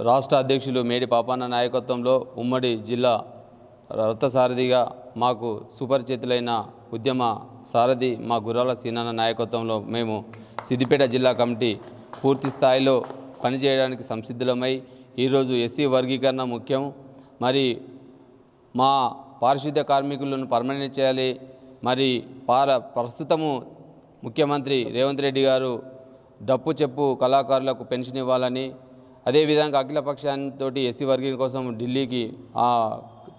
రాష్ట్ర అధ్యక్షులు మేడి పాపన్న నాయకత్వంలో ఉమ్మడి జిల్లా రథసారథిగా మాకు సుపరిచితులైన ఉద్యమ సారథి మా గుర్రాల సీనన్న నాయకత్వంలో మేము సిద్దిపేట జిల్లా కమిటీ పూర్తి స్థాయిలో పనిచేయడానికి సంసిద్ధులమై ఈరోజు ఎస్సీ వర్గీకరణ ముఖ్యం, మరి మా పారిశుద్ధ్య కార్మికులను పర్మనెంట్ చేయాలి, మరి ప్రస్తుతము ముఖ్యమంత్రి రేవంత్ రెడ్డి గారు డప్పు చెప్పు కళాకారులకు పెన్షన్ ఇవ్వాలని, అదేవిధంగా అఖిలపక్షాంతో ఎస్సీ వర్గీకరణ కోసం ఢిల్లీకి ఆ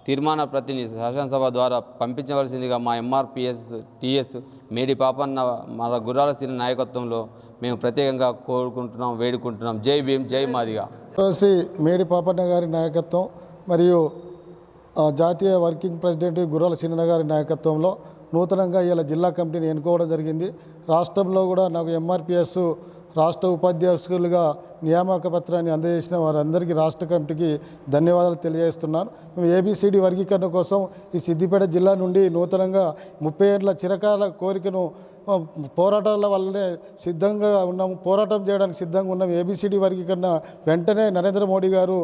తీర్మాన ప్రతిని శాసనసభ ద్వారా పంపించవలసిందిగా మా ఎంఆర్పిఎస్ టీఎస్ మేడి పాపన్న మన గుర్రాల సీన నాయకత్వంలో మేము ప్రత్యేకంగా కోరుకుంటున్నాం, వేడుకుంటున్నాం. జై భీమ్, జై మాదిగా. శ్రీ మేడి పాపన్న గారి నాయకత్వం మరియు జాతీయ వర్కింగ్ ప్రెసిడెంట్ గుర్రాల సీనన్న గారి నాయకత్వంలో నూతనంగా ఇలా జిల్లా కమిటీని ఎన్నుకోవడం జరిగింది. రాష్ట్రంలో కూడా నాకు ఎంఆర్పిఎస్ రాష్ట్ర ఉపాధ్యక్షులుగా నియామక పత్రాన్ని అందజేసిన వారందరికీ రాష్ట్ర కమిటీకి ధన్యవాదాలు తెలియజేస్తున్నాను. మేము ఏబిసిడి వర్గీకరణ కోసం ఈ సిద్దిపేట జిల్లా నుండి నూతనంగా 30 ఏళ్ల చిరకాల కోరికను పోరాటాల వల్లనే సిద్ధంగా ఉన్నాము, పోరాటం చేయడానికి సిద్ధంగా ఉన్నాం. ఏబిసిడి వర్గీకరణ వెంటనే నరేంద్ర మోడీ గారు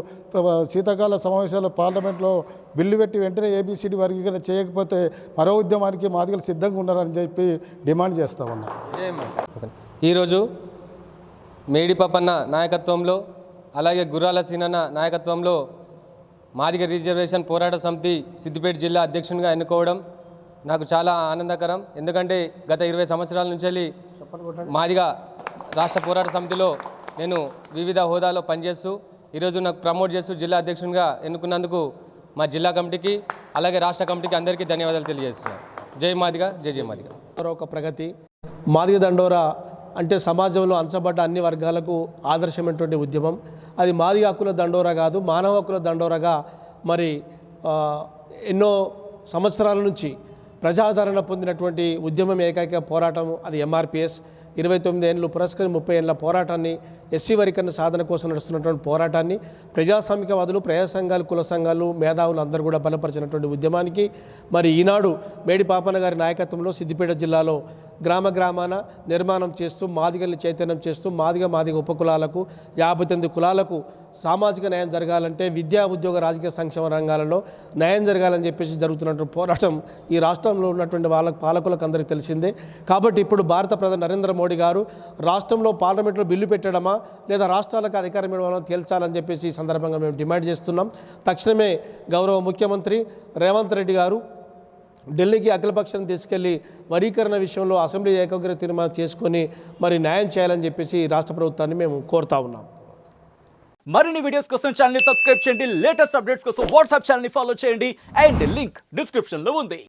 శీతాకాల సమావేశాల్లో పార్లమెంట్లో బిల్లు పెట్టి వెంటనే ఏబిసిడి వర్గీకరణ చేయకపోతే మరో ఉద్యమానికి మాదిగలు సిద్ధంగా ఉన్నారని చెప్పి డిమాండ్ చేస్తూ ఉన్నాం. ఈరోజు మేడి పాపన్న నాయకత్వంలో అలాగే గుర్రాల సీనన్న నాయకత్వంలో మాదిగ రిజర్వేషన్ పోరాట సమితి సిద్దిపేట జిల్లా అధ్యక్షునిగా ఎన్నుకోవడం నాకు చాలా ఆనందకరం. ఎందుకంటే గత 20 సంవత్సరాల నుంచి మాదిగ రాష్ట్ర పోరాట సమితిలో నేను వివిధ హోదాలో పనిచేస్తూ ఈరోజు నాకు ప్రమోట్ చేస్తూ జిల్లా అధ్యక్షునిగా ఎన్నుకున్నందుకు మా జిల్లా కమిటీకి అలాగే రాష్ట్ర కమిటీకి అందరికీ ధన్యవాదాలు తెలియజేస్తున్నాను. జై మాదిగ, జై జై మాదిగ. ఒక ప్రగతి మాదిగ దండోరా అంటే సమాజంలో అంచబడ్డ అన్ని వర్గాలకు ఆదర్శమైనటువంటి ఉద్యమం. అది మాదిగ హక్కుల దండోరా కాదు, మానవ హక్కుల దండోరాగా మరి ఎన్నో సంవత్సరాల నుంచి ప్రజాదరణ పొందినటువంటి ఉద్యమం ఏకైక పోరాటం అది ఎంఆర్పిఎస్. 29 ఏళ్ళు పురస్కరి 30 ఏళ్ళ పోరాటాన్ని, ఎస్సీ వర్గీకరణ సాధన కోసం నడుస్తున్నటువంటి పోరాటాన్ని ప్రజాస్వామికవాదులు, ప్రజా సంఘాలు, కుల సంఘాలు, మేధావులు అందరూ కూడా బలపరిచినటువంటి ఉద్యమానికి మరి ఈనాడు మేడి పాపన్న గారి నాయకత్వంలో సిద్దిపేట జిల్లాలో గ్రామాన నిర్మాణం చేస్తూ మాదిగల్ని చైతన్యం చేస్తూ మాదిగ ఉపకులాలకు 59 కులాలకు సామాజిక న్యాయం జరగాలంటే విద్యా, ఉద్యోగ, రాజకీయ సంక్షేమ రంగాలలో న్యాయం జరగాలని చెప్పేసి జరుగుతున్నటువంటి పోరాటం ఈ రాష్ట్రంలో ఉన్నటువంటి పాలకులకు అందరికీ తెలిసిందే. కాబట్టి ఇప్పుడు భారత ప్రధాని నరేంద్ర మోడీ గారు రాష్ట్రంలో పార్లమెంట్లో బిల్లు పెట్టడమా లేదా రాష్ట్రాలకు అధికారం ఇవ్వడం తేల్చాలని చెప్పేసి ఈ సందర్భంగా మేము డిమాండ్ చేస్తున్నాం. తక్షణమే గౌరవ ముఖ్యమంత్రి రేవంత్ రెడ్డి గారు ఢిల్లీకి అఖిలపక్షాన్ని తీసుకెళ్లి వర్గీకరణ విషయంలో అసెంబ్లీ ఏకాగ్ర తీర్మానం చేసుకొని మరి న్యాయం చేయాలని చెప్పేసి రాష్ట్ర ప్రభుత్వాన్ని మేము కోరుతా ఉన్నాం. మరిన్ని వీడియోస్ కోసం ఛానల్ ని సబ్స్క్రైబ్ చేయండి, లేటెస్ట్ అప్డేట్స్ కోసం వాట్సాప్ ఛానల్ ని ఫాలో చేయండి అండ్ లింక్ డిస్క్రిప్షన్ లో ఉంది.